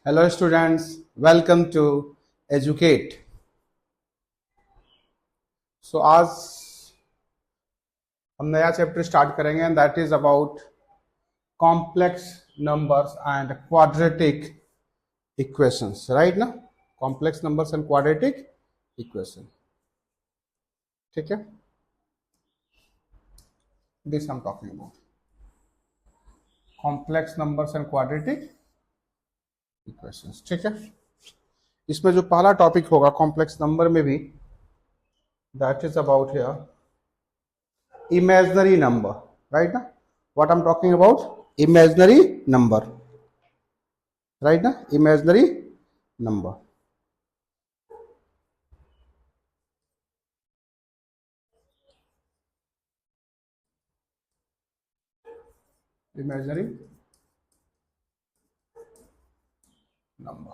Hello students, welcome to Educate. So आज हम नया चैप्टर स्टार्ट करेंगे and that is about complex numbers and quadratic equations, right ना? Complex numbers and quadratic equation, ठीक है? This I am talking about complex numbers and quadratic equations, ठीक है? इसमें जो पहला टॉपिक होगा कॉम्प्लेक्स नंबर में भी, that is about here imaginary number, right? What I'm talking about? Imaginary number, right? Imaginary number. Imaginary number.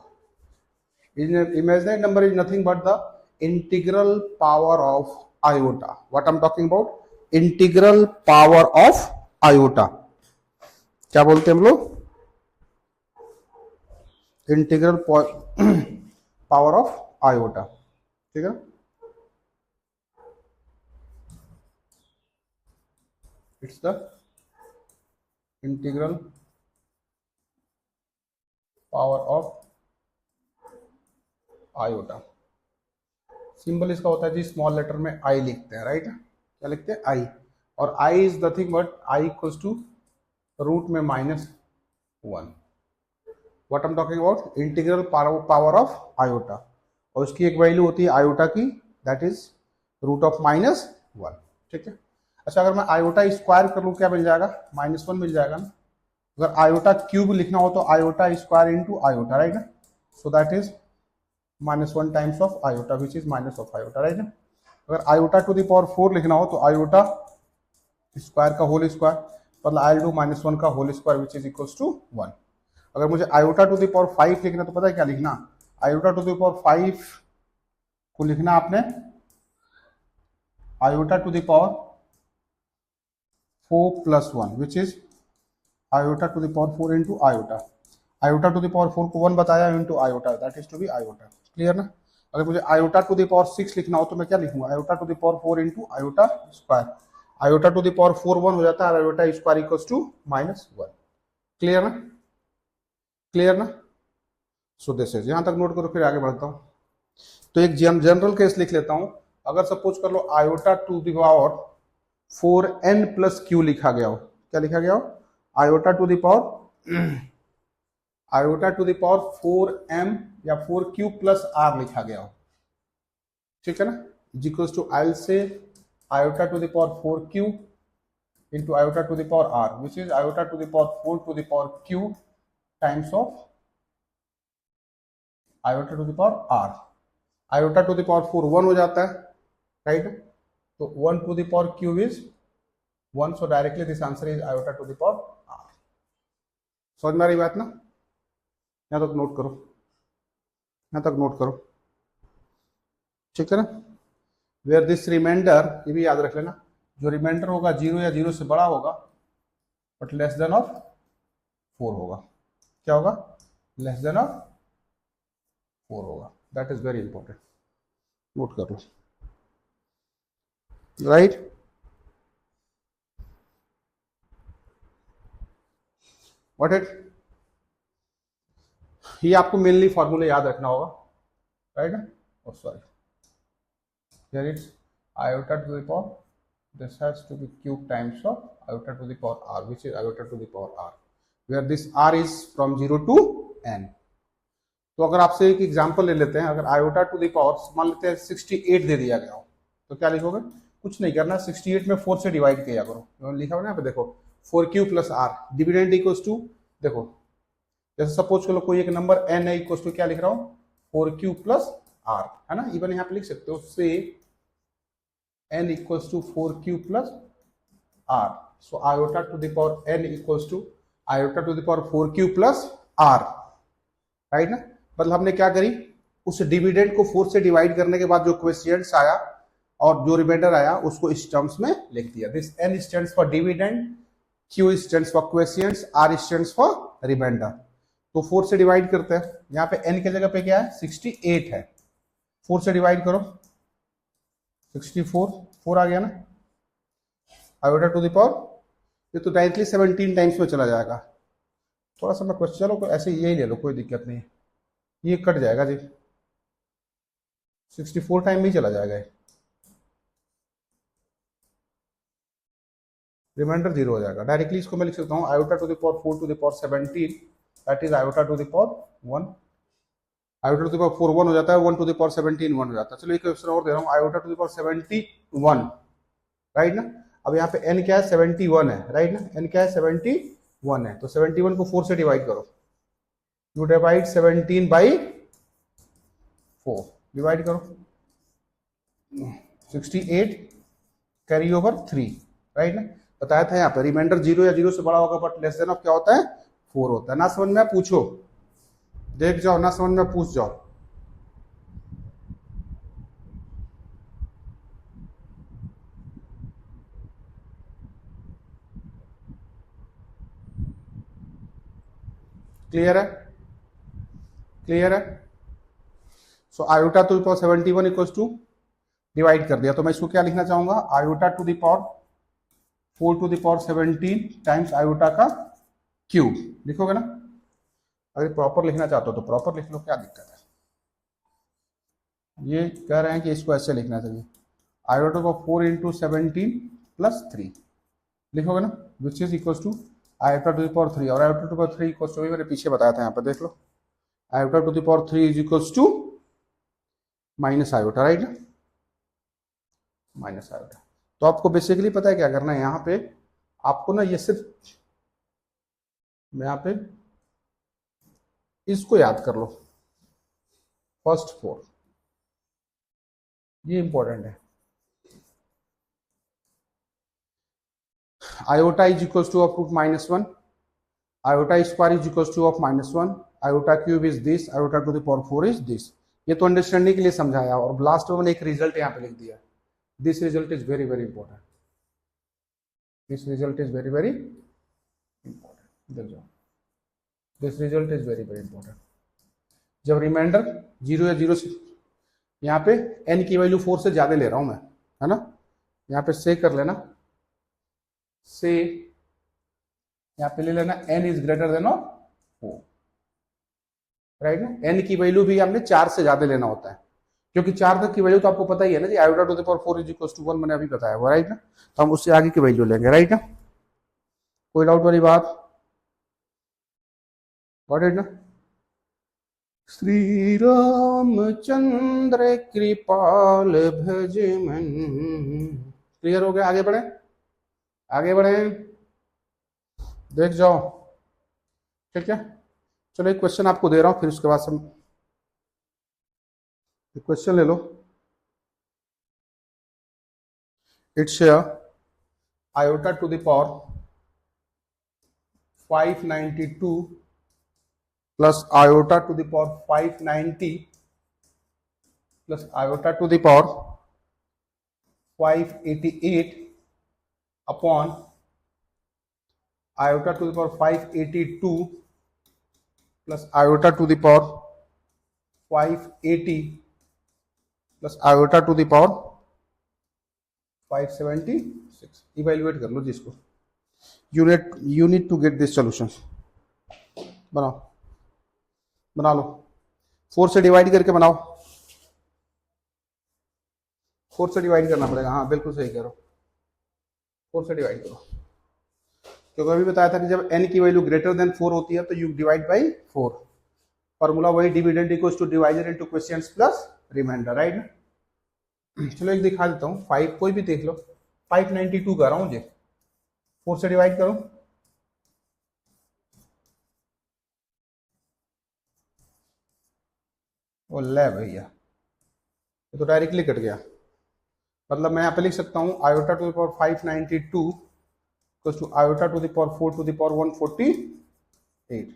Imaginary number is nothing but the integral power of iota. What I'm talking about? Integral power of iota. क्या बोलते हैं हम लोग? Integral power of iota, ठीक है? It's the integral power of iota. Symbol इसका होता है जी, स्मॉल लेटर में आई लिखते हैं, राइट? क्या लिखते हैं? आई. और I is nothing but I equals to root में -1. What I am talking about? Integral power of iota. और उसकी एक वैल्यू होती है आयोटा की, दैट इज रूट ऑफ -1, ठीक है? अच्छा, अगर मैं आयोटा स्क्वायर कर लूँ क्या मिल जाएगा? -1 मिल जाएगा ना. अगर आयोटा क्यूब लिखना हो तो iota square into iota, right ना? So that is -1 times of iota which is minus of iota, right ना? अगर आयोटा टू द पावर 4 लिखना हो तो आयोटा स्क्वायर का होल स्क्वायर, मतलब आई डू -1 का whole square which is equals to 1. अगर मुझे आयोटा टू द पावर 5 लिखना तो पता है क्या लिखना? आयोटा टू द पावर 5 को लिखना आपने iota to the power 4 + 1 which is iota to the power 4 into iota. Iota to the power 4 को 1 बताया into iota, that is to be iota. Clear ना? अगर मुझे आयोटा टू द पावर 6 लिखना हो तो मैं क्या लिखूंगा? Iota to the power 4 into iota square. Iota to the power 4 1 हो जाता है, iota square equals to -1. Clear ना? क्लियर ना? सो दिस इज, यहां तक नोट करो, फिर आगे बढ़ता हूं. तो एक जनरल केस लिख लेता हूं. अगर सपोज कर लो iota to the power 4n + q लिखा गया हो. क्या लिखा गया हो? Iota to the power iota to the power 4m या 4q + r लिखा गया हो, ठीक है ना? इक्वल्स टू आई से iota to the power 4q into iota to the power r which is iota to the power 4 to the power q times of iota to the power r. Iota to the power 4 1 हो जाता है, right? तो 1 to the power q is 1, so directly this answer is iota to the power r. समझ में आ रही बात ना? यहां तक नोट करो, यहां तक नोट करो, ठीक है ना? वेयर दिस रिमाइंडर, ये भी याद रख लेना, जो रिमाइंडर होगा 0 या 0 से बड़ा होगा बट लेस देन ऑफ 4 होगा. क्या होगा? लेस देन ऑफ 4 होगा. That is very important, note कर लो, राइट? व्हाट इट, ये आपको मेनली फॉर्मूला याद रखना होगा, राइट ना? और sorry, here it's iota to the power, this has to be cube times of iota to the power r, which is iota to the power r, where this r is from 0 to n. तो अगर आपसे एक example ले लेते हैं, अगर iota to the power मान लेते हैं 68 दे दिया गया हो तो क्या लिखोगे? कुछ नहीं करना, 68 में 4 से डिवाइड किया करो. लिखा हुआ ना यहाँ पे देखो, 4q + r, dividend equals to, देखो जैसे सपोज करो कोई एक नंबर n है, इक्वल्स टू क्या लिख रहा हूं? 4q + r, है ना? इवन यहाँ पे लिख सकते हो, से n equals to 4q + r. So iota to the power n equals to iota to the power 4q + r, right ना? मतलब हमने क्या करी, उस डिविडेंड को 4 से डिवाइड करने के बाद जो क्वोशिएंट्स आया और जो रिमाइंडर आया उसको इस टर्म्स में लिख दिया. This n stands for dividend, q stands for quotients, r stands for remainder. तो 4 से डिवाइड करते हैं। यहाँ पे n की जगह पे क्या है 68 है, 4 से डिवाइड करो 64, 4 आ गया ना, आयोटा टू द पावर, ये तो डायरेक्टली 17 टाइम्स में चला जाएगा। थोड़ा सा मैं क्वेश्चन, चलो ऐसे यही ले लो, कोई दिक्कत नहीं है, ये कट जाएगा जी, 64 टाइम में ही चला जाएगा, रिमाइंडर 0 हो जाएगा। डायरेक्टली इसको मैं लिख सकता हूँ iota to the power 4 to the power 17, that is iota to the power 1, iota to the power 4 1 हो जाता है, 1 टू द पावर 17 1 हो जाता है। चलो एक क्वेश्चन और दे रहा हूँ, iota to the power 71, right ना। अब यहाँ पे n क्या है 71 है, राइट ना, n क्या है 71 है, तो 71 को 4 से डिवाइड करो, यू डिवाइड 17 बाई 4, डिवाइड करो 68 कैरी ओवर 3, राइट ना। बताया था यहाँ पे रिमाइंडर 0 या 0 से बड़ा होगा बट लेस देन ऑफ क्या होता है 4 होता है। ना समझ में पूछो, देख जाओ, ना समझ में पूछ जाओ। क्लियर है, क्लियर है। So iota to the power 71 equals to, divide कर दिया, तो मैं इसको क्या लिखना चाहूंगा, iota to the power 4 to the power 17 times iota का क्यूब, लिखोगे ना। अगर प्रॉपर लिखना चाहते हो तो प्रॉपर लिख लो, क्या दिक्कत है। ये कह रहे हैं कि इसको ऐसे लिखना चाहिए, आयोटा का 4 इंटू 17 प्लस 3, लिखोगे ना, which is equals to iota to the power 3, और iota to the power 3 equals to, मैंने पीछे बताया था, यहाँ पर देख लो, iota to the power 3 is equals to minus iota, right ना, माइनस आयोटा। तो आपको बेसिकली पता है क्या करना है, यहाँ पे आपको ना ये सिर्फ यहाँ पे इसको याद कर लो, फर्स्ट 4, ये इंपॉर्टेंट है। Iota is equals to of root -1, iota square is equals to of -1, iota cube is this, iota to the power 4 is this. ये तो अंडरस्टैंडिंग के लिए समझाया, और लास्ट में मैंने एक रिजल्ट यहाँ पे लिख दिया, this result is very very important, this result is very very important, देख जाओ, this result is very very important. जब रिमाइंडर 0 या 0 से, यहाँ पे n की वैल्यू 4 से ज्यादा ले रहा हूं मैं, है ना, यहाँ पे से कर लेना, से यहाँ पे ले लेना n is greater than of 4, right ना। n की वैल्यू भी हमने 4 से ज्यादा लेना होता है, क्योंकि 4 तक की वैल्यू तो आपको पता ही है ना जी, iota to the power 4 is equal to 1, मैंने अभी बताया वो, राइट ना। तो हम उससे आगे की वैल्यू लेंगे, राइट ना, कोई डाउट वाली बात, गॉट इट ना। श्री रामचंद्र कृपाल भज मन, क्लियर हो गया, आगे बढ़े, आगे बढ़े, देख जाओ, ठीक है। चलो एक क्वेश्चन आपको दे रहा हूं, फिर उसके बाद हम क्वेश्चन ले लो। It's iota to the power 592 plus iota to the power 590 plus iota to the power 588 upon iota to the power 582 plus iota to the power 580 plus iota to the power 576। Evaluate कर लो जिसको, you need to get this solution. बनाओ, बना लो, 4 से divide करके बनाओ, 4 से divide करना पड़ेगा, हाँ बिल्कुल सही कह रहे हो, 4 से डिवाइड करो, क्योंकि अभी बताया था कि जब n की वैल्यू ग्रेटर देन 4 होती है तो यू डिवाइड बाई 4, फॉर्मूला वही, dividend equals to divided into quotients plus remainder, right. चलो एक दिखा देता हूँ, 5 कोई भी देख लो, 592 कर रहा हूँ जी, 4 से डिवाइड करो, ओ ले भैया, ये तो डायरेक्टली कट गया, मतलब मैं यहाँ पे लिख सकता हूँ iota to the power 592 equals to iota to the power 4 to the power 148,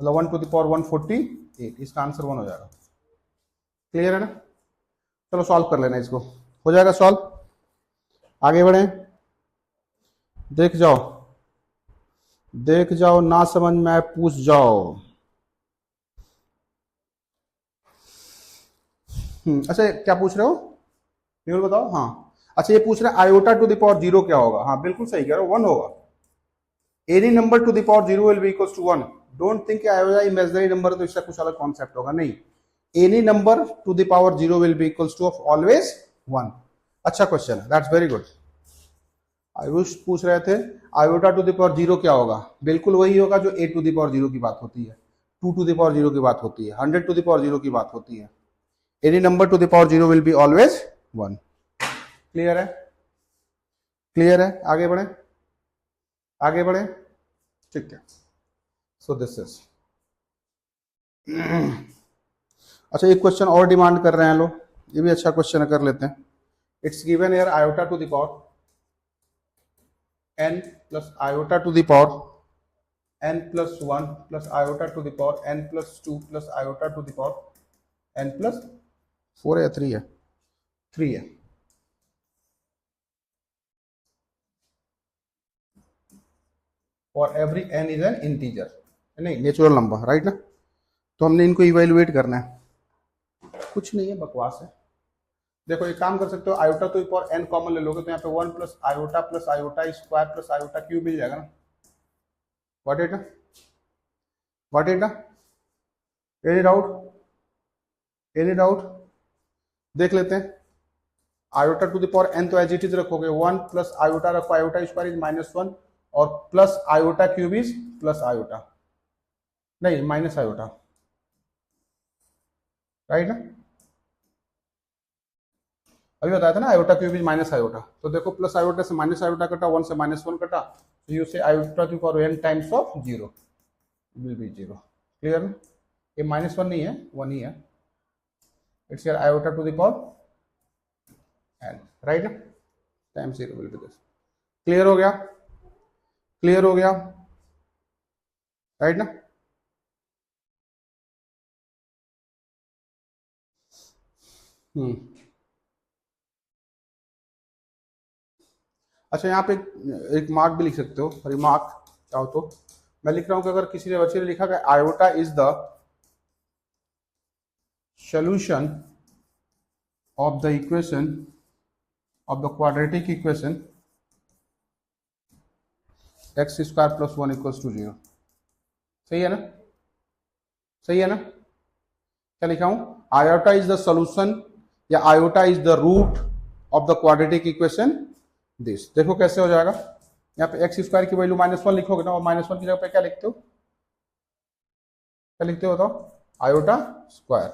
मतलब 1 टू द पावर 148, इसका आंसर 1 हो जाएगा, क्लियर है ना। चलो सॉल्व कर लेना इसको, हो जाएगा सॉल्व, आगे बढ़े, देख जाओ, देख जाओ, ना समझ में आए पूछ जाओ। अच्छा क्या पूछ रहे हो, केवल बताओ। हाँ अच्छा, ये पूछ रहे हैं iota to the power zero क्या होगा। हाँ बिल्कुल सही कह रहे हो, 1 होगा। Any number to the power zero will be equals to 1। Don't think iota imaginary number तो इसका कुछ अलग कॉन्सेप्ट होगा, नहीं। Any number to the power zero will be equals to of always 1। अच्छा question, that's very good. Ayush पूछ रहे थे iota to the power zero क्या होगा। बिल्कुल वही होगा जो a to the power zero की बात होती है, 2 टू द पावर जीरो की बात होती है, 100 टू द पावर जीरो की बात होती है। Any number to the power zero will be always 1। Clear है, क्लियर है, आगे बढ़े, आगे बढ़े, ठीक है। सो दिस इज अच्छा, एक क्वेश्चन और डिमांड कर रहे हैं लोग, ये भी अच्छा क्वेश्चन कर लेते हैं। It's given here iota to the power n plus iota to the power n plus 1 plus iota to the power n plus 2 plus iota to the power n plus 4 है या 3 है, 3 है। For every n is an integer, नहीं natural number, right ना। तो हमने इनको evaluate करना है, कुछ नहीं है, बकवास है। देखो एक काम कर सकते हो, आयोटा तो पावर n कॉमन ले लोगे तो यहाँ पे 1 plus iota square plus iota cube मिल जाएगा ना। व्हाट इट ना, व्हाट इट ना, एनी डाउट, एनी डाउट। देख लेते हैं, iota to the power n तो एज इट इज रखोगे, 1 प्लस आयोटा रखो, आयोटा स्क्वायर इज -1 और plus iota cube is plus iota, नहीं माइनस आयोटा, राइट ना। अभी बताया था ना iota cube is minus iota, तो देखो प्लस आयोटा से माइनस आयोटा कटा, 1 से -1 कटा, तो यू से iota to power n times of 0 will be 0। Clear ना, ये -1 नहीं है, 1 ही है। It's your iota to the power n, right ना, times 0 will be this. Clear हो गया, क्लियर हो गया, राइट ना। अच्छा यहाँ पे एक मार्क भी लिख सकते हो, रिमार्क चाहो तो। मैं लिख रहा हूं कि अगर किसी ने बच्चे ने लिखा कि iota is the solution of the equation of the quadratic equation x square plus 1 equals to 0। सही है ना, सही है ना। क्या लिखा हूं, आयोटा इज द सोल्यूशन या iota is the root of the quadratic equation this. देखो कैसे हो जाएगा, यहाँ पे एक्स स्क्वायर की वैल्यू -1 लिखोगे ना, और -1 की जगह पे क्या लिखते हो, क्या लिखते हो बताओ, आयोटा स्क्वायर,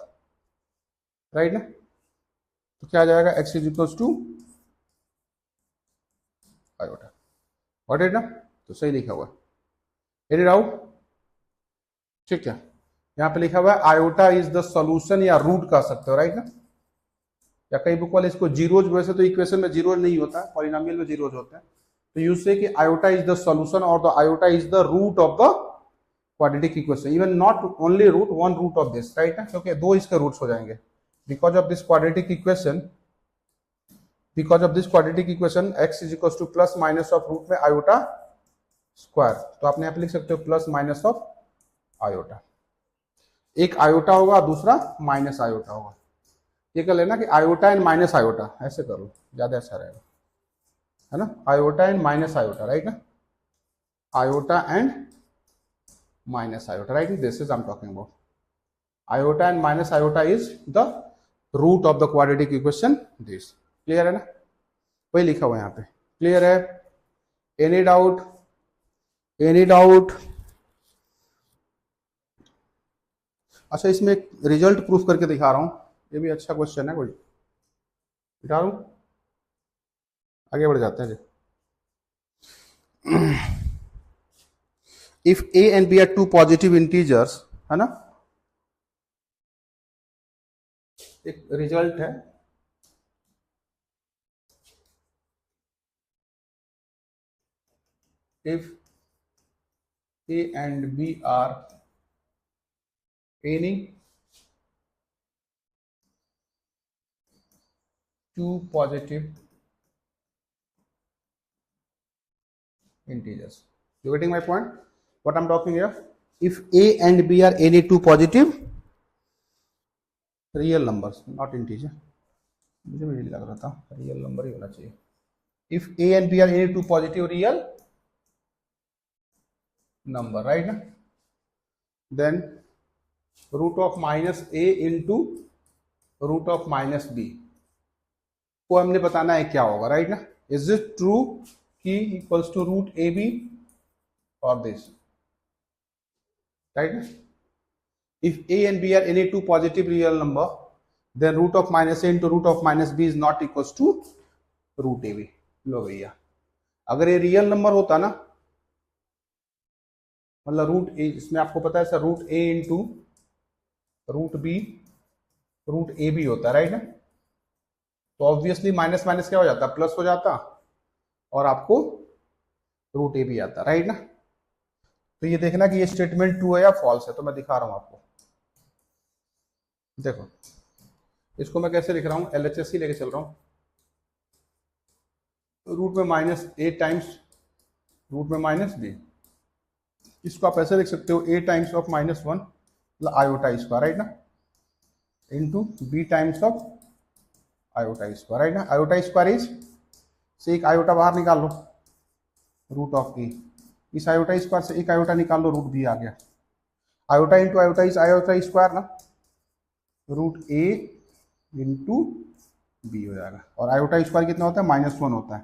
राइट ना। तो क्या आ जाएगा, x is equals to iota, what it ना। तो सही लिखा हुआ, एनी डाउट, ठीक है। यहाँ पे लिखा हुआ है आयोटा इज द सॉल्यूशन या रूट कह सकते हो, राइट ना। या कई बुक वाले इसको जीरोज, वैसे तो इक्वेशन में जीरो नहीं होता है, पॉलिनोमियल में जीरोज होते हैं। तो यूज से कि आयोटा इज द सॉल्यूशन और the iota is the root of the quadratic equation, even not only root, one root of this, right ना, क्योंकि दो इसके रूट्स हो जाएंगे। Because of this quadratic equation, because of this quadratic equation x is equal to plus minus of root में iota square, तो आपने यहाँ पे लिख सकते हो प्लस माइनस ऑफ आयोटा। एक आयोटा होगा, दूसरा माइनस आयोटा होगा। ये कर लेना कि आयोटा एंड माइनस आयोटा, ऐसे कर लो, ज्यादा अच्छा रहेगा, है ना। Iota and minus iota, right ना, iota and minus iota, right. This is I am talking about iota and minus iota is the root of the quadratic equation this. Clear है ना, वही लिखा हुआ है यहाँ पे, क्लियर है। Any doubt, any doubt. अच्छा इसमें एक रिजल्ट प्रूफ करके दिखा रहा हूं, ये भी अच्छा क्वेश्चन है, कोई दिखा रहा हूं, आगे बढ़ जाते हैं जी। If a and b are two positive integers, है ना, एक रिजल्ट है, if a and b are any two positive integers. You getting my point? What I'm talking here? If a and b are any two positive real number not integer, मुझे भी लग रहा था real number ही होना चाहिए। If a and b are any two positive real number, right ना, then root of minus a into root of minus b को हमने बताना है क्या होगा, राइट ना। इज इट ट्रू कि equals to root a b और दिस, राइट ना। If a and b are any two positive real number, then root of minus a into root of minus b is not equals to root ab। लो भैया, अगर ये real number होता ना, मतलब root ए, इसमें आपको पता है sir root a into root b root a b होता है, राइट ना। तो ऑब्वियसली माइनस माइनस क्या हो जाता, प्लस हो जाता, और आपको रूट ए बी आता, राइट ना। तो ये देखना कि ये स्टेटमेंट ट्रू है या फॉल्स है, तो मैं दिखा रहा हूं आपको। देखो इसको मैं कैसे लिख रहा हूं, एलएचएस ही लेके चल रहा हूं। रूट में माइनस ए टाइम्स रूट में माइनस बी, इसको आप ऐसे लिख सकते हो a times of minus one मतलब आयोटा स्क्वायर, राइट ना, into b times of iota square, right ना। आयोटा स्क्वायर इज से एक आयोटा बाहर निकाल लो, रूट ऑफ ए, इस आयोटा स्क्वायर से एक आयोटा निकाल लो, रूट बी आ गया। Iota into iota is iota square ना, रूट ए इंटू बी हो जाएगा। और आयोटा स्क्वायर कितना होता है, माइनस वन होता है,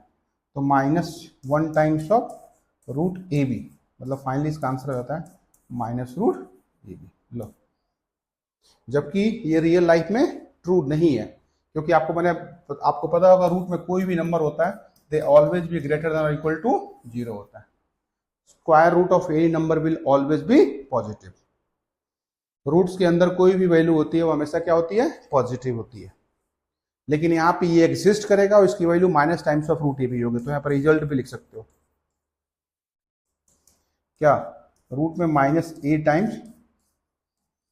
तो minus one times of root a b, मतलब फाइनली इसका आंसर होता है माइनस रूट ए बी। लो, जबकि ये रियल लाइफ में ट्रू नहीं है, क्योंकि आपको पता होगा रूट में कोई भी नंबर होता है they always be greater than और इक्वल टू जीरो होता है। Square root of any number will always be positive. Roots के अंदर कोई भी वैल्यू होती है वो हमेशा क्या होती है, पॉजिटिव होती है। लेकिन यहाँ पे ये एग्जिस्ट करेगा और इसकी value minus times of root a b होगी, तो यहाँ पर रिजल्ट भी लिख सकते हो क्या, रूट में minus a times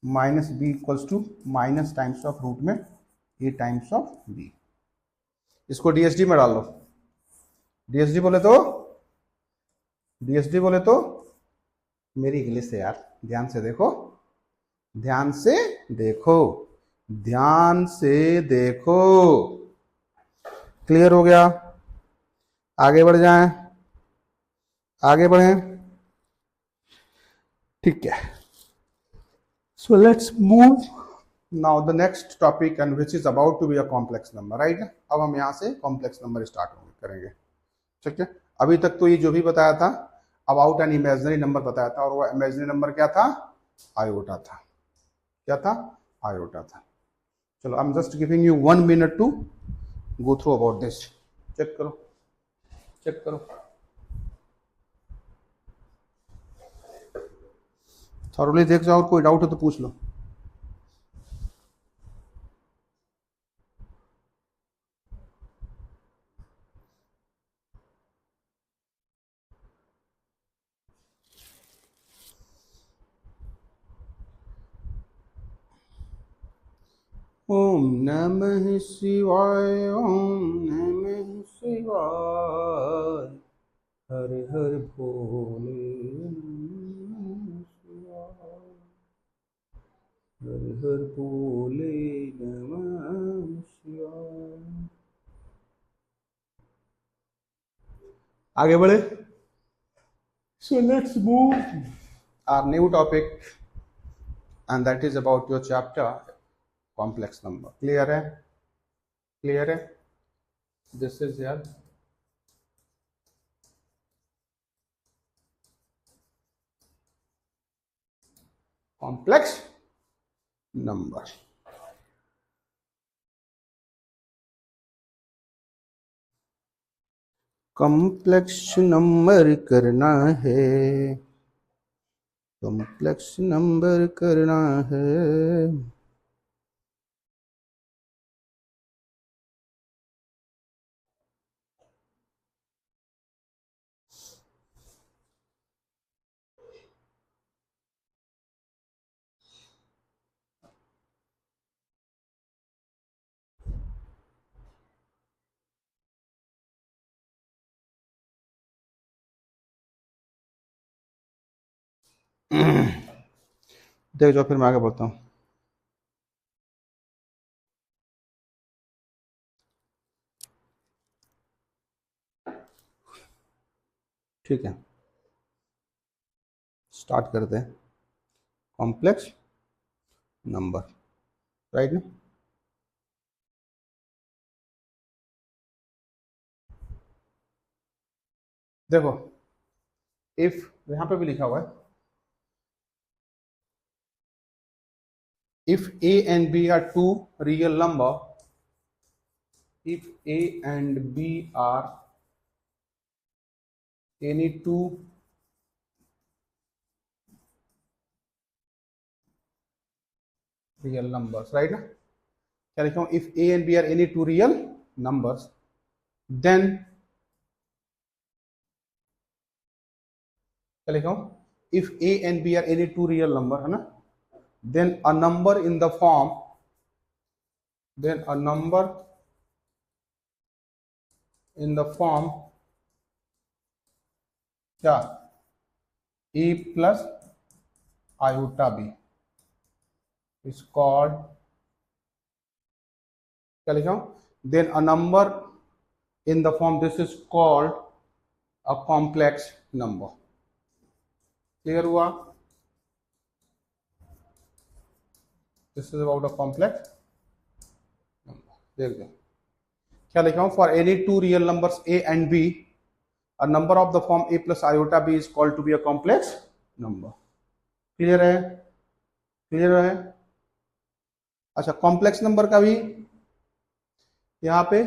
minus b equals to minus times of root में ए टाइम्स ऑफ बी। इसको डीएसडी में डाल लो। डीएसडी बोले तो मेरी इंग्लिश है यार, ध्यान से देखो, ध्यान से देखो, ध्यान से देखो। क्लियर हो गया, आगे बढ़ जाएं, आगे बढ़ें, ठीक है। So let's move now the next topic and which is about to be a complex number, right. अब हम यहां से कॉम्प्लेक्स नंबर स्टार्ट करेंगे, ठीक है। अभी तक तो ये जो भी बताया था अबाउट एन इमेजिनरी नंबर बताया था, और वो इमेजिनरी नंबर क्या था, आयोटा था। क्या था, आयोटा था। चलो I am just giving you 1 minute to go through about this. Check करो, चेक करो, थॉरली देख जाओ, और कोई डाउट है तो पूछ लो। ओम नमः शिवाय, ओम नमः शिवाय, हर हर भोले, नमः शिवाय, हर हर भोले, नमः शिवाय। आगे बढ़े। So let's move our new topic, and that is about your chapter complex number. Clear है, clear है। This is your complex number। Complex number करना है, कॉम्प्लेक्स नंबर करना है। देख जाओ, फिर मैं आगे बढ़ता हूँ। ठीक है, स्टार्ट करते हैं। कॉम्प्लेक्स नंबर, राइट ना। देखो इफ यहां पे भी लिखा हुआ है, if a and b are two real number, if a and b are any two real numbers, right ना। क्या लिखा हूं, if a and b are any two real numbers, then क्या लिखा हूं, if a and b are any two real number, है ना, then a number in the form, then a number in the form क्या, a plus iota b is called, क्या लिखा हूं, then a number in the form this is called a complex number। Clear हुआ, this is about a complex number. देख दो क्या लिखा हूं, for any two real numbers a and b, a number of the form a plus iota b is called to be a complex number। Clear है, clear है। अच्छा, complex number का भी यहाँ पे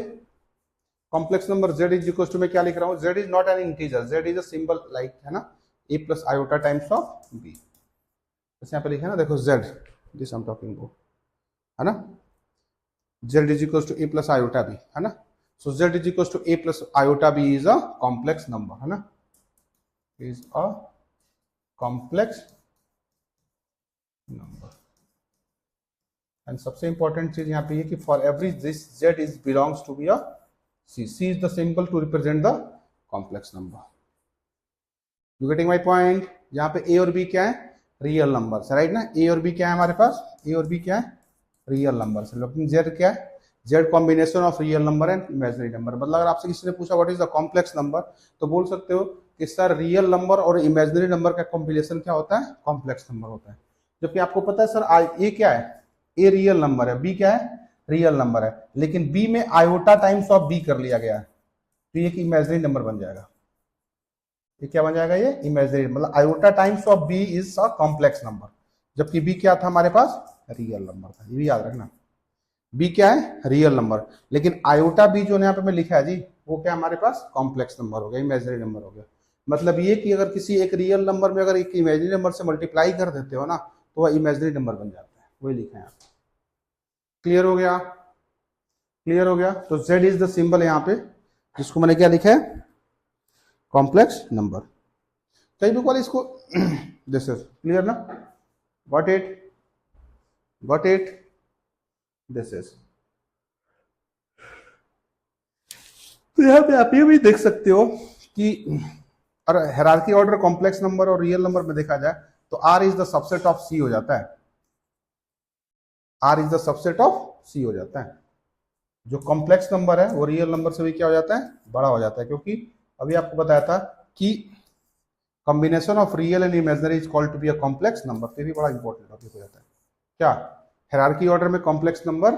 complex number z is equal to, मैं क्या लिख रहा हूँ, z is not an integer, z is a symbol, like है ना, a plus iota times of b। जैसे यहाँ पे लिखा है ना, देखो z, this I am talking about, है ना, z is equal to a plus iota b, है ना। सो z is equal to a plus iota b is a complex number, है ना, is a complex number. And सबसे important चीज यहाँ पे ये कि for every this z is belongs to be a c, c is the symbol to represent the complex number। You getting my point? यहाँ पे a और b क्या है, रियल नंबर्स, राइट ना। a और b क्या है हमारे पास, a और b क्या है, रियल नंबर्स। लेकिन z क्या है, z combination of real number and imaginary number. मतलब अगर आपसे किसी ने पूछा what is the complex number, तो बोल सकते हो कि सर रियल नंबर और इमेजिनरी नंबर का कॉम्बिनेशन क्या होता है, कॉम्प्लेक्स नंबर होता है। जबकि आपको पता है सर a क्या है, a रियल नंबर है, b क्या है, रियल नंबर है, लेकिन b में आयोटा टाइम्स ऑफ b कर लिया गया है, तो ये कि इमेजिनरी नंबर बन जाएगा। ये क्या बन जाएगा, ये इमेजिनरी, मतलब iota times of b is a complex number, जबकि b क्या था हमारे पास, रियल नंबर था। ये भी याद रखना, b क्या है, रियल नंबर, लेकिन आयोटा b जो यहाँ पे मैं लिखा है जी, वो क्या हमारे पास कॉम्प्लेक्स नंबर हो गया, इमेजिनरी नंबर हो गया। मतलब ये कि अगर किसी एक रियल नंबर में अगर एक इमेजिनरी नंबर से मल्टीप्लाई कर देते हो ना, तो वह इमेजिनरी नंबर बन जाता है, वही लिखा है यहाँ पे। क्लियर हो गया, क्लियर हो गया। तो z इज द सिंबल यहाँ पे, जिसको मैंने क्या लिखा है, कॉम्प्लेक्स नंबर। कई लोग वाले इसको दिस इज क्लियर ना, व्हाट इट दिस इज। तो यहाँ पे आप ये भी देख सकते हो कि और हायरार्की ऑर्डर कॉम्प्लेक्स नंबर और रियल नंबर में देखा जाए तो r is the subset of c हो जाता है, r is the subset of c हो जाता है। जो कॉम्प्लेक्स नंबर है वो रियल नंबर से भी क्या हो जाता है, बड़ा हो जाता है, क्योंकि अभी आपको बताया था कि combination of real and imaginary is called to be a complex number. तो भी बड़ा इंपॉर्टेंट टॉपिक हो जाता है। क्या हायरार्की ऑर्डर में कॉम्प्लेक्स नंबर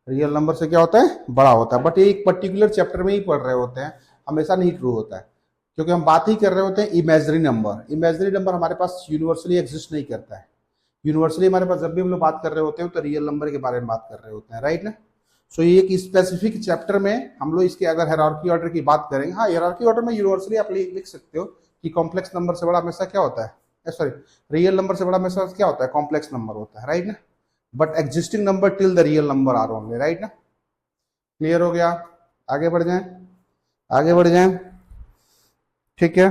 रियल नंबर से क्या होता है, बड़ा होता है। बट ये एक पर्टिकुलर चैप्टर में ही पढ़ रहे होते हैं, हमेशा नहीं ट्रू होता है, क्योंकि हम बात ही कर रहे होते हैं इमेजिनरी नंबर। इमेजिनरी नंबर हमारे पास यूनिवर्सली एग्जिस्ट नहीं करता है। यूनिवर्सली हमारे पास जब भी हम लोग बात कर रहे होते हैं तो रियल नंबर के बारे में बात कर रहे होते हैं, राइट ना। सो ये एक स्पेसिफिक चैप्टर में हम लोग इसके अगर हायरार्की ऑर्डर की बात करेंगे, हाँ हायरार्की ऑर्डर में यूनिवर्सली आप लिख सकते हो कि कॉम्प्लेक्स नंबर से बड़ा हमेशा क्या होता है, सॉरी रियल नंबर से बड़ा हमेशा क्या होता है, कॉम्प्लेक्स नंबर होता है, राइट ना। But existing number till the real number are only, right ना। क्लियर हो गया, आगे बढ़ जाएं, आगे बढ़ जाएं, ठीक है।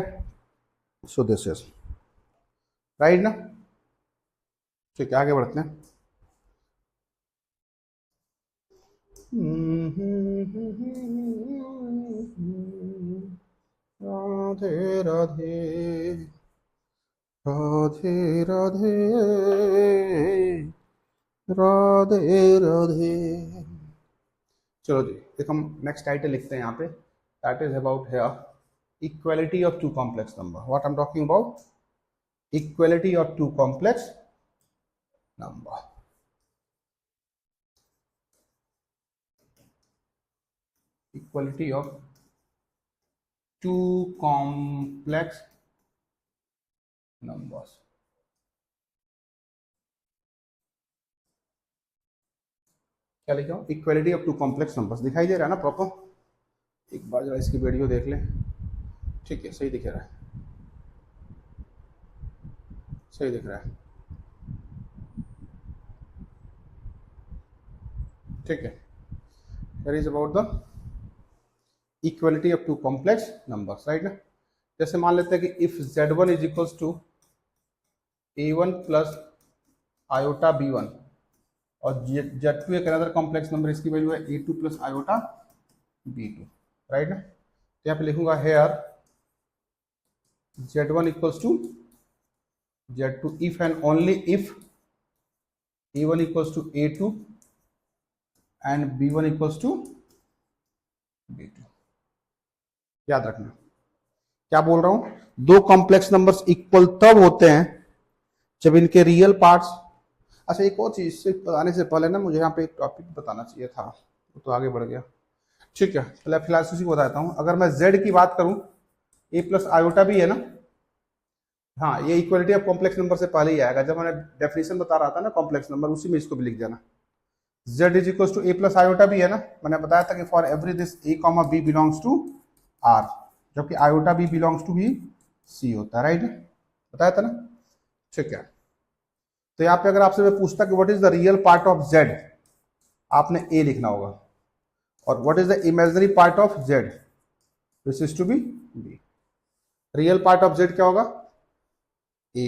सो दिस इज राइट ना, ठीक है, आगे बढ़ते हैं। राधे राधे राधे राधे राधे राधे। चलो जी, एक हम नेक्स्ट टाइटल लिखते हैं यहाँ पे, that is about here equality of two complex number. What I'm talking about? Equality of two complex number. Equality of two complex numbers. क्या लिखा हूं? Equality of two complex numbers. दिखाई दे रहा है ना प्रॉपर? एक बार जरा इसकी वीडियो देख लें. ठीक है, सही दिख रहा है, सही दिख रहा है. ठीक है. Here is about the equality of two complex numbers, right ना. जैसे मान लेते हैं कि if z1 is equals to a1 plus iota b1 और z2 एक अनदर कॉम्प्लेक्स नंबर, इसकी वैल्यू है a2 plus iota b2, right ना. तो यहाँ पे लिखूंगा here z1 equals to z2 if and only if a1 equals to a2 and b1 equals to b2. याद रखना क्या बोल रहा हूं. दो कॉम्प्लेक्स नंबर्स इक्वल तब होते हैं जब इनके रियल पार्ट्स. अच्छा, एक और चीज से बताने से पहले ना मुझे यहाँ पे एक टॉपिक बताना चाहिए था, तो आगे बढ़ गया. ठीक है, पहले फिलहाल उसी को बताता हूँ. अगर मैं z की बात करूं, a प्लस आयोटा भी है ना. हाँ, ये इक्वलिटी ऑफ कॉम्प्लेक्स नंबर से पहले ही आएगा. जब मैंने डेफिनेशन बता रहा था ना कॉम्प्लेक्स नंबर, उसी में इसको भी लिख देना. z is equal to a plus iota भी है ना. मैंने बताया था कि for every this a comma b belongs to r, जबकि आयोटा b बिलोंग्स टू भी c होता है, राइट. बताया था ना. ठीक है. तो यहाँ पे अगर आपसे मैं पूछता कि what is the real part of z, आपने a लिखना होगा. और what is the imaginary part of z, this is to be b. Real part of z क्या होगा? a.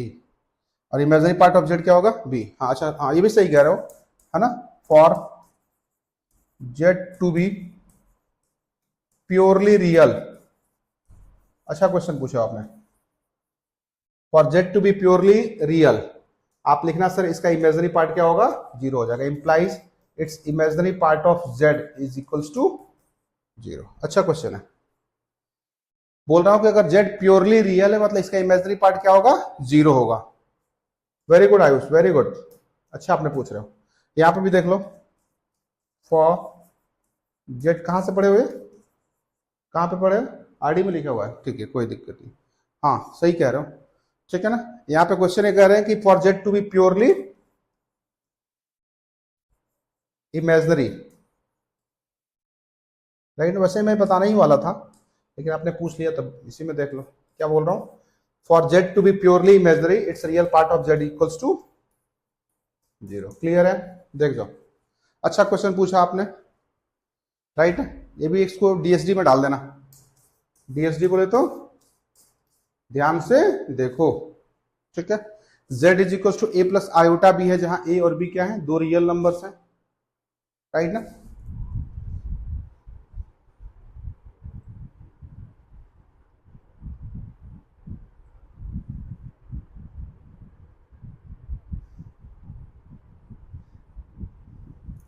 और इमेजिनरी पार्ट ऑफ z क्या होगा? b. हाँ, अच्छा, हाँ, ये भी सही कह रहे हो, है ना. For z to be purely real. अच्छा क्वेश्चन पूछा आपने. For z to be purely real आप लिखना सर इसका इमेजिनरी पार्ट क्या होगा? 0 हो जाएगा. Implies it's imaginary part of z is equals to 0. अच्छा क्वेश्चन है. बोल रहा हूं कि अगर z प्योरली रियल है मतलब इसका इमेजिनरी पार्ट क्या होगा? 0 होगा. Very good Ayush, very good. अच्छा आपने पूछ रहे हो. यहां पे भी देख लो. फॉर z कहां से पढ़े हुए? कहां पे पढ़े? आरडी में लिखा हुआ है. ठीक है, कोई दिक्कत नहीं. हाँ, सही कह रहे हो. ठीक है ना. यहां पे क्वेश्चन ये कह रहे हैं कि for z to be purely imaginary, right. वैसे मैं बताना ही वाला था लेकिन आपने पूछ लिया तब इसी में देख लो. क्या बोल रहा हूं? For z to be purely imaginary it's real part of z equals to 0. Clear है? देख जाओ. अच्छा क्वेश्चन पूछा आपने, राइट. ये भी इसको DSD में डाल देना. DSD बोले तो ध्यान से देखो. ठीक है. z is equal to a plus iota b है, जहां a और b क्या है? दो रियल नंबर्स हैं, राइट ना.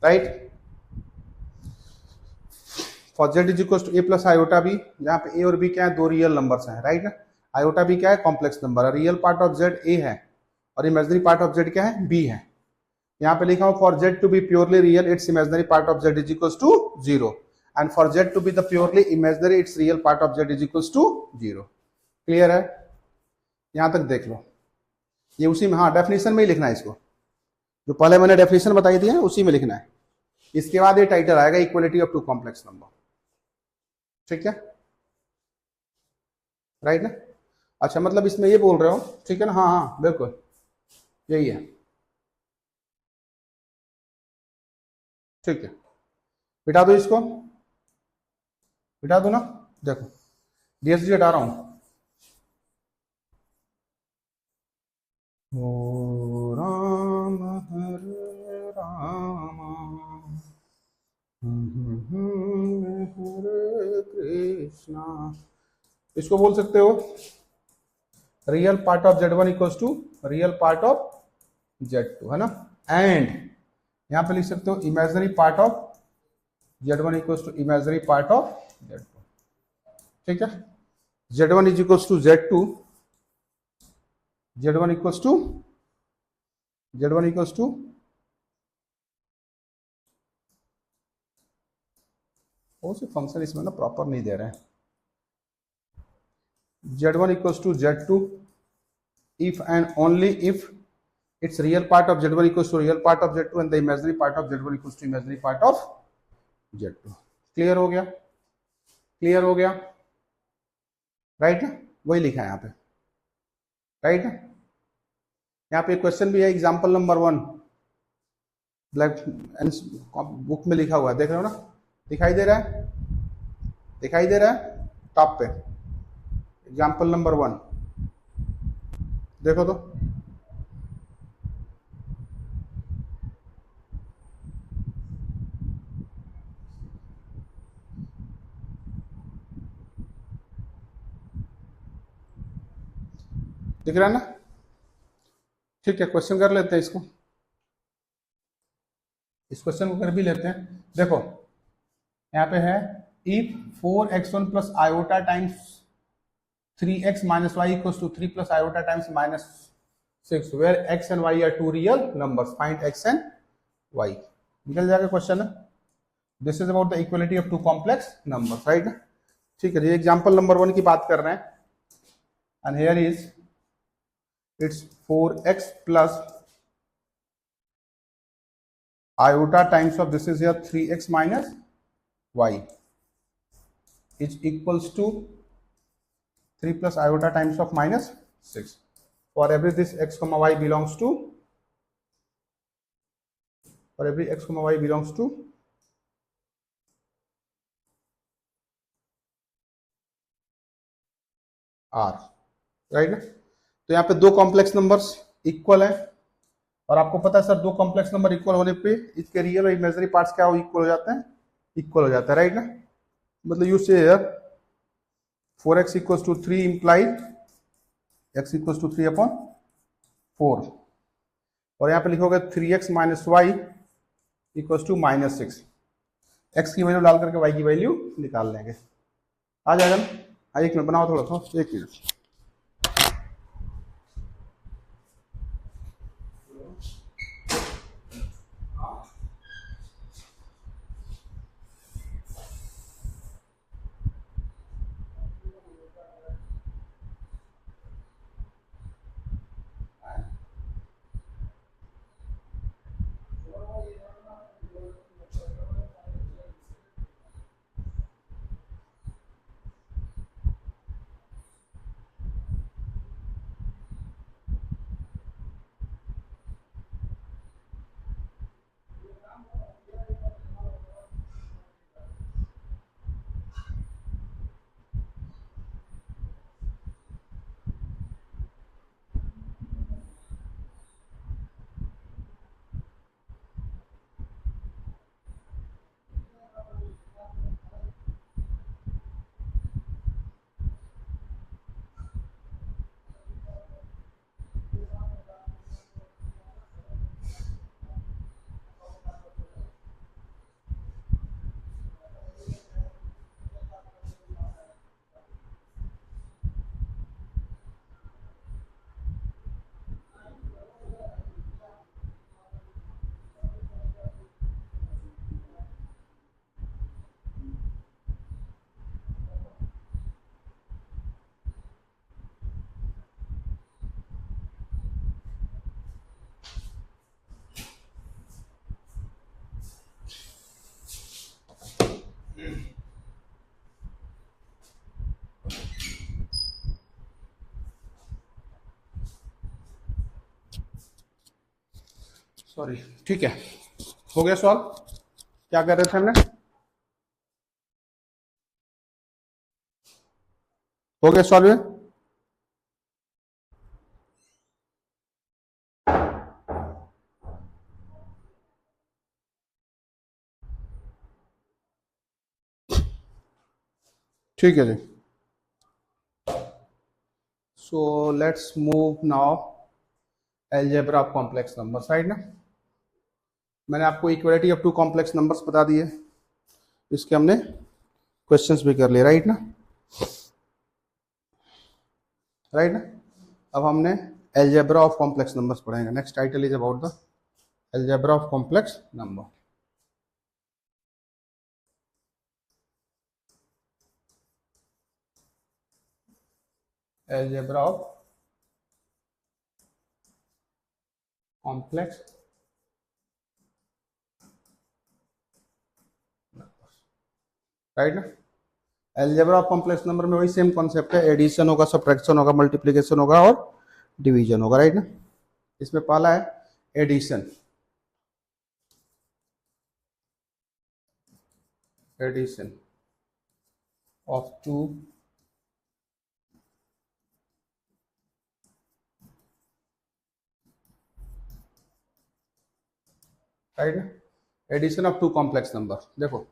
Right. For z is equal to a plus iota b, जहां पे a और b क्या है? दो रियल नंबर्स हैं, राइट ना. आयोटा b क्या है? कॉम्प्लेक्स नंबर है. Real part of z a है और इमेजिनरी पार्ट ऑफ z क्या है? b है. यहाँ पे लिखा हूं for z to be purely real it's imaginary part of z is equal to 0 and for z to be the purely imaginary it's real part of z is equal to 0. Clear है? यहां तक देख लो. ये उसी में, हाँ, definition में ही लिखना है इसको. जो पहले मैंने डेफिनेशन बताई थी उसी में लिखना है. इसके बाद ये टाइटल आएगा equality of two complex number. ठीक है, राइट ना. अच्छा, मतलब इसमें ये बोल रहे हो, ठीक है ना. हाँ हाँ बिल्कुल यही है. ठीक है, बिठा दो इसको, बिठा दो ना. देखो DSD हटा रहा हूं. ओ राम हरे राम हरे कृष्णा. इसको बोल सकते हो real part of z1 equals to real part of z2, है ना. एंड यहां पे लिख सकते हो imaginary part of z1 equals to imaginary part of z2. ठीक है. z1 is equals to z2, z1 equals to z1 equals to वो से फंक्शन इसमें ना प्रॉपर नहीं दे रहे हैं, z1 equals to z2 if and only if its real part of z1 equals to real part of z2 and the imaginary part of z1 equals to imaginary part of z2। Clear हो गया, clear हो गया, right ना, वही लिखा है यहाँ पे, राइट ना। यहाँ पे क्वेश्चन भी है एग्जाम्पल नंबर 1, ब्लैक बुक में लिखा हुआ है, देख रहे हो ना, दिखाई दे रहा है, दिखाई दे रहा है टॉप पे, एग्जाम्पल नंबर 1 देखो तो, दिख रहा है ना। ठीक है, क्वेश्चन कर लेते हैं इसको, इस क्वेश्चन को कर भी लेते हैं। देखो यहाँ पे है if 4x1 plus iota times 3x minus y equals to 3 plus iota times minus 6 where x and y are two real numbers, find x and y। निकल जाएगा क्वेश्चन है। This is about the equality of two complex numbers, right. ठीक है, ये example number 1 की बात कर रहे हैं, and here is it's 4x plus iota times of this is here 3x minus y is equals to 3 plus iota times of minus 6 for every this x comma y belongs to, for every x comma y belongs to r, right ना। तो यहाँ पे दो complex numbers equal है, और आपको पता है सर दो कॉम्प्लेक्स नंबर इक्वल होने पे इसके रियल और इमेजिनरी पार्ट्स क्या हो, इक्वल हो जाते हैं, इक्वल हो जाता है, राइट ना। मतलब you say 4x equals to 3 implied x equals to 3 upon 4, और यहाँ पे लिखोगे 3x minus y equals to minus 6, x की वैल्यू डाल करके y की वैल्यू निकाल लेंगे, आ जाएगा ना। एक मिनट बनाओ थोड़ा सा, एक मिनट। सॉरी, ठीक है, हो गया सॉल्व। क्या कर रहे थे हमने, हो गया सॉल्व। ठीक है जी, so let's move now algebra of complex numbers, right ना। मैंने आपको equality of two complex numbers बता दिए, इसके हमने क्वेश्चंस भी कर लिए, राइट ना। राइट ना। अब हमने एल्जेब्रा ऑफ कॉम्प्लेक्स नंबर्स पढ़ेंगे। Next title is about the algebra of complex number. Algebra of complex right ना। एल्जेब्रा ऑफ कॉम्प्लेक्स नंबर में वही सेम कॉन्सेप्ट है, एडिशन होगा, सब्ट्रैक्शन होगा, मल्टीप्लिकेशन होगा और डिवीजन होगा, राइट ना। इसमें पहला है addition. Addition of two right ना। Addition of two complex number. देखो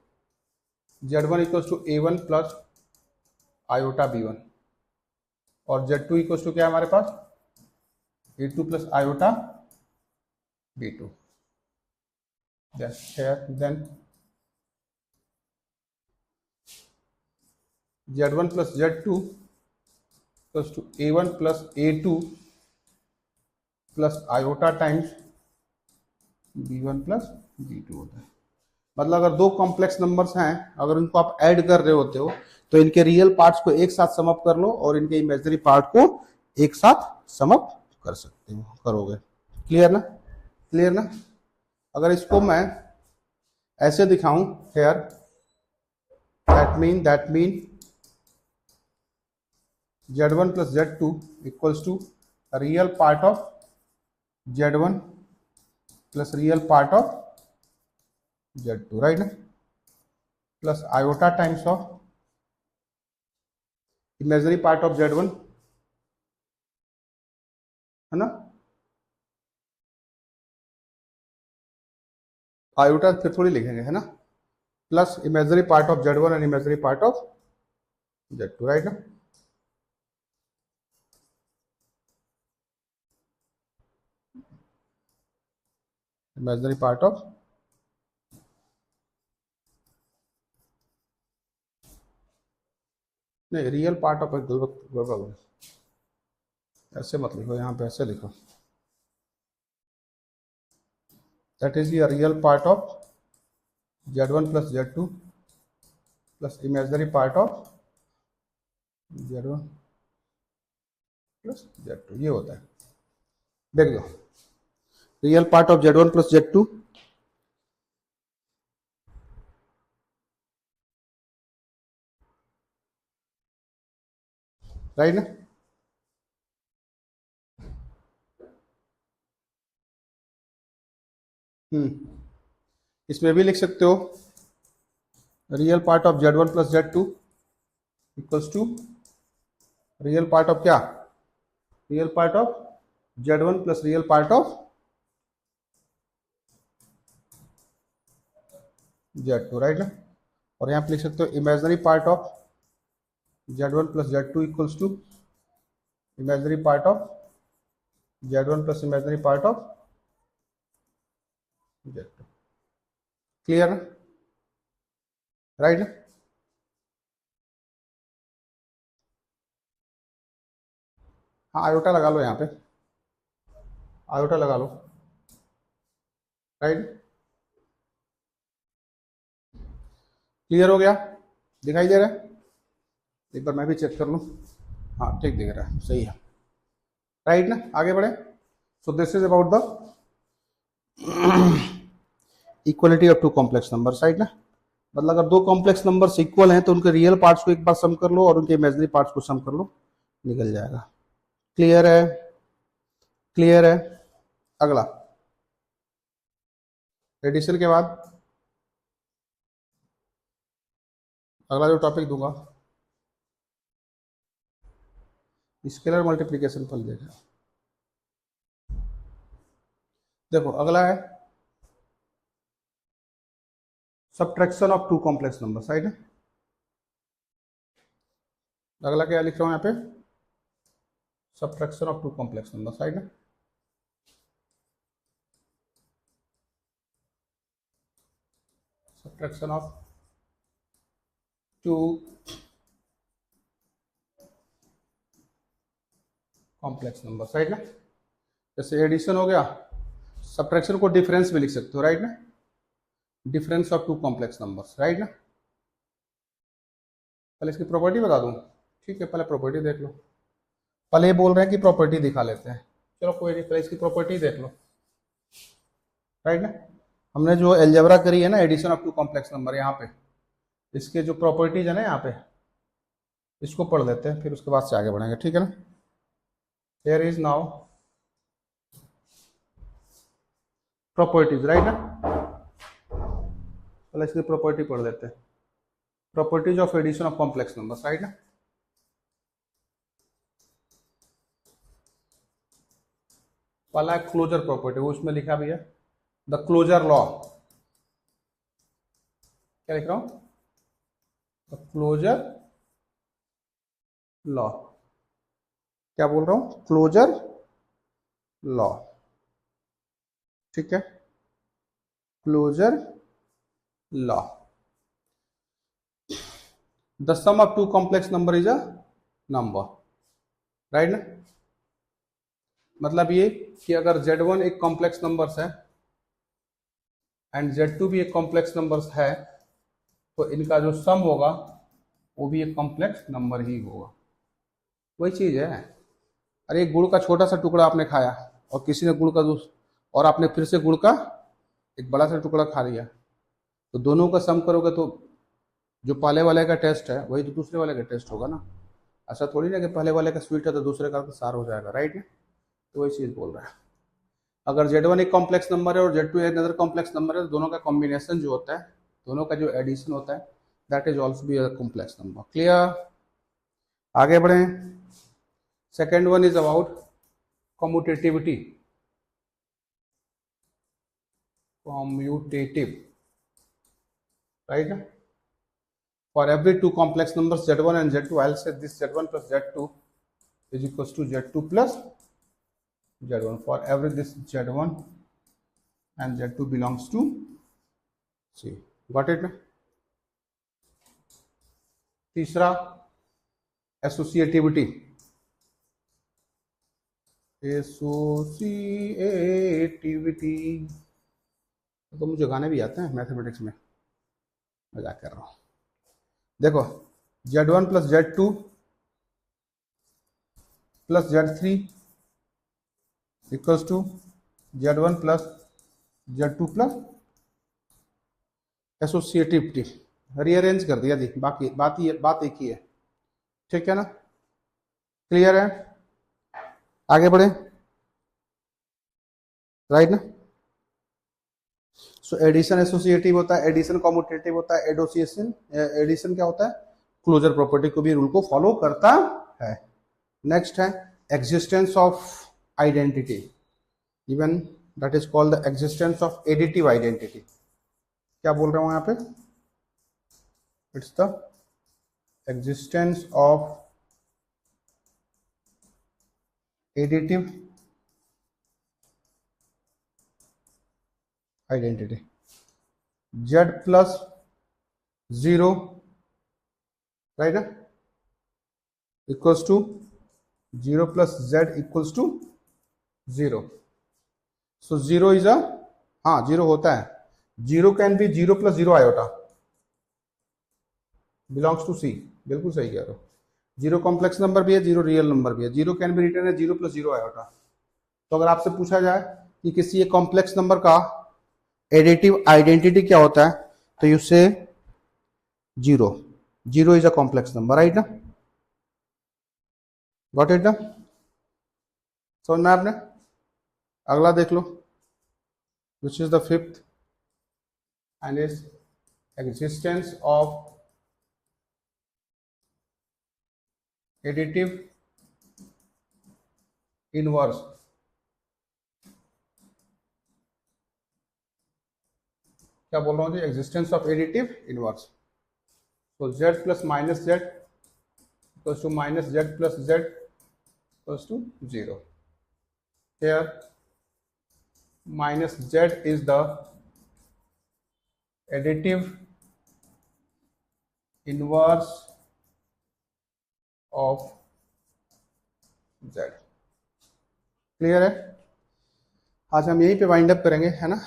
z1 equals to a1 plus iota b1 और z2 इक्वल्स टू क्या है हमारे पास a2 plus iota b2। Then z1 plus z2 equals to a1 plus a2 plus iota times b1 plus b2 होता है। मतलब अगर दो कॉम्प्लेक्स नंबर्स हैं, अगर उनको आप ऐड कर रहे होते हो तो इनके रियल पार्ट्स को एक साथ सम अप कर लो और इनके इमेजिनरी पार्ट को एक साथ सम अप कर सकते हो, करोगे। क्लियर ना, क्लियर ना। अगर इसको मैं ऐसे दिखाऊं here, that mean z1 plus z2 equals to real part of z1 plus real part of z2 right ना, plus iota times of imaginary part of z1 है ना, आयोटा फिर थोड़ी लिखेंगे है ना, plus imaginary part of z1 and imaginary part of z2 right ना। Imaginary part of नहीं, रियल पार्ट ऑफ गड़बड़, ऐसे मत लिखो, यहाँ पे ऐसे लिखो, that is the real part of z1 plus z2 plus imaginary part of z1 plus z2, ये होता है। देख लो, real part of z1 plus z2 right ना। इसमें भी लिख सकते हो real part of z1 plus z2 equals to real part of क्या, real part of z1 plus real part of z2 right ना। और यहाँ पे लिख सकते हो imaginary part of z1 plus z2 equals to imaginary part of z1 plus imaginary part of z2। Clear ना, right ना। हाँ आयोटा लगा लो, यहाँ पे आयोटा लगा लो, राइट। क्लियर हो गया, दिखाई दे रहा है, एक बार मैं भी चेक कर लूँ। हाँ ठीक दिख रहा है, सही है, राइट ना। आगे बढ़े। So this is about the equality of two complex numbers, right ना। मतलब अगर दो कॉम्प्लेक्स नंबर्स इक्वल हैं तो उनके रियल पार्ट्स को एक बार सम कर लो और उनके इमेजिनरी पार्ट्स को सम कर लो, निकल जाएगा। क्लियर है, क्लियर है। अगला एडिशन के बाद अगला जो टॉपिक दूंगा स्केलर मल्टीप्लिकेशन पर देखा। देखो अगला है subtraction of two complex numbers, right है। अगला क्या लिख रहा हूं यहाँ पे, subtraction of two complex numbers, right है। Subtraction of two complex number, right ना। जैसे एडिशन हो गया, सब्ट्रैक्शन को डिफरेंस में लिख सकते हो, राइट ना, difference of two complex numbers, right ना। पहले इसकी प्रॉपर्टी बता दूं, ठीक है, पहले प्रॉपर्टी देख लो। पहले ये बोल रहे हैं कि प्रॉपर्टी दिखा लेते हैं, चलो कोई नहीं, पहले इसकी प्रॉपर्टी देख लो, राइट ना। हमने जो एलजेब्रा करी है ना, addition of two complex number, यहाँ पे इसके जो प्रॉपर्टीज है ना, यहाँ पे इसको पढ़ लेते हैं, फिर उसके बाद से आगे बढ़ेंगे, ठीक है ना। Here is now properties, right ना। पहले इसकी प्रॉपर्टी पढ़ लेते हैं, properties of addition of complex numbers, right ना। पहला क्लोजर प्रॉपर्टी, वो उसमें लिखा भी है, द क्लोजर लॉ। क्या लिख रहा हूं, द क्लोजर लॉ। क्या बोल रहा हूं, क्लोजर लॉ, ठीक है, closure law. The sum of two complex number is a number, right ना। मतलब ये कि अगर Z1 एक कॉम्प्लेक्स नंबर्स है एंड Z2 भी एक कॉम्प्लेक्स नंबर्स है, तो इनका जो सम होगा वो भी एक कॉम्प्लेक्स नंबर ही होगा। वही चीज है, अरे एक गुड़ का छोटा सा टुकड़ा आपने खाया और किसी ने गुड़ का और आपने फिर से गुड़ का एक बड़ा सा टुकड़ा खा लिया, तो दोनों का सम करोगे तो जो पहले वाले का टेस्ट है वही तो दूसरे वाले का टेस्ट होगा ना। ऐसा थोड़ी ना कि पहले वाले का स्वीट है तो दूसरे का सार हो जाएगा, राइट है। तो वही चीज बोल रहा है, अगर Z1 एक कॉम्प्लेक्स नंबर है और Z2 एक अदर कॉम्प्लेक्स नंबर है, तो दोनों का कॉम्बिनेशन जो होता है, दोनों का जो एडिशन होता है, that is also be a complex number. Clear, आगे बढ़े। Second one is about कॉम्यूटेटिविटी, commutative, right. For every two complex numbers Z1 and Z2, I'll say this Z1 plus Z2 is equals to Z2 plus Z1. For every this Z1 and Z2 belongs to C. Got it? तीसरा associativity, associativity तो मुझे गाने भी आते हैं mathematics में, मजाक कर रहा हूँ। देखो Z1 plus Z2 plus Z3 equals to Z1 plus Z2 plus associativity, rearrange कर दिया, देख बाकी बात एक ही है, ठीक है ना। क्लियर है, आगे बढ़े, राइट ना। सो एडिशन एसोसिएटिव होता है, एडिशन कॉम्यूटेटिव होता है, एडोसिएशन एडिशन क्या होता है, क्लोजर प्रॉपर्टी को भी रूल को फॉलो करता है। नेक्स्ट है existence of identity, even that is called the existence of additive identity. क्या बोल रहा हूं यहां पे, it's the existence of additive identity. Z plus 0, right ना, equals to 0 plus Z equals to 0। So 0 is a, हाँ 0 होता है, 0 can be 0 plus 0 iota, belongs to C, बिल्कुल सही कह रहे हो। 0 कॉम्प्लेक्स नंबर भी है, 0 रियल नंबर भी है, 0 कैन बी रिटर्न है 0 प्लस 0 आयोटा। तो अगर आपसे पूछा जाए कि किसी एक कॉम्प्लेक्स नंबर का एडिटिव आइडेंटिटी क्या होता है, तो you say 0, 0 is a complex number, right ना। गॉट इट ना, समझ में आपने। अगला देख लो, which is the fifth and is existence of additive inverse. क्या बोल रहा हूँ जी, एग्जिस्टेंस ऑफ एडिटिव इनवर्स। तो Z plus minus Z equals to minus Z plus Z equals to 0। Here minus Z is the additive inverse of Z, clear है? आज हम यहीं पे वाइंड अप करेंगे, है ना?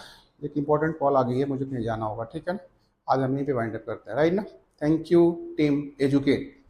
एक इंपॉर्टेंट कॉल आ गई है, मुझे कहीं जाना होगा, ठीक है ना? आज हम यहीं पे वाइंड अप करते हैं, राइट ना? Thank you team educate.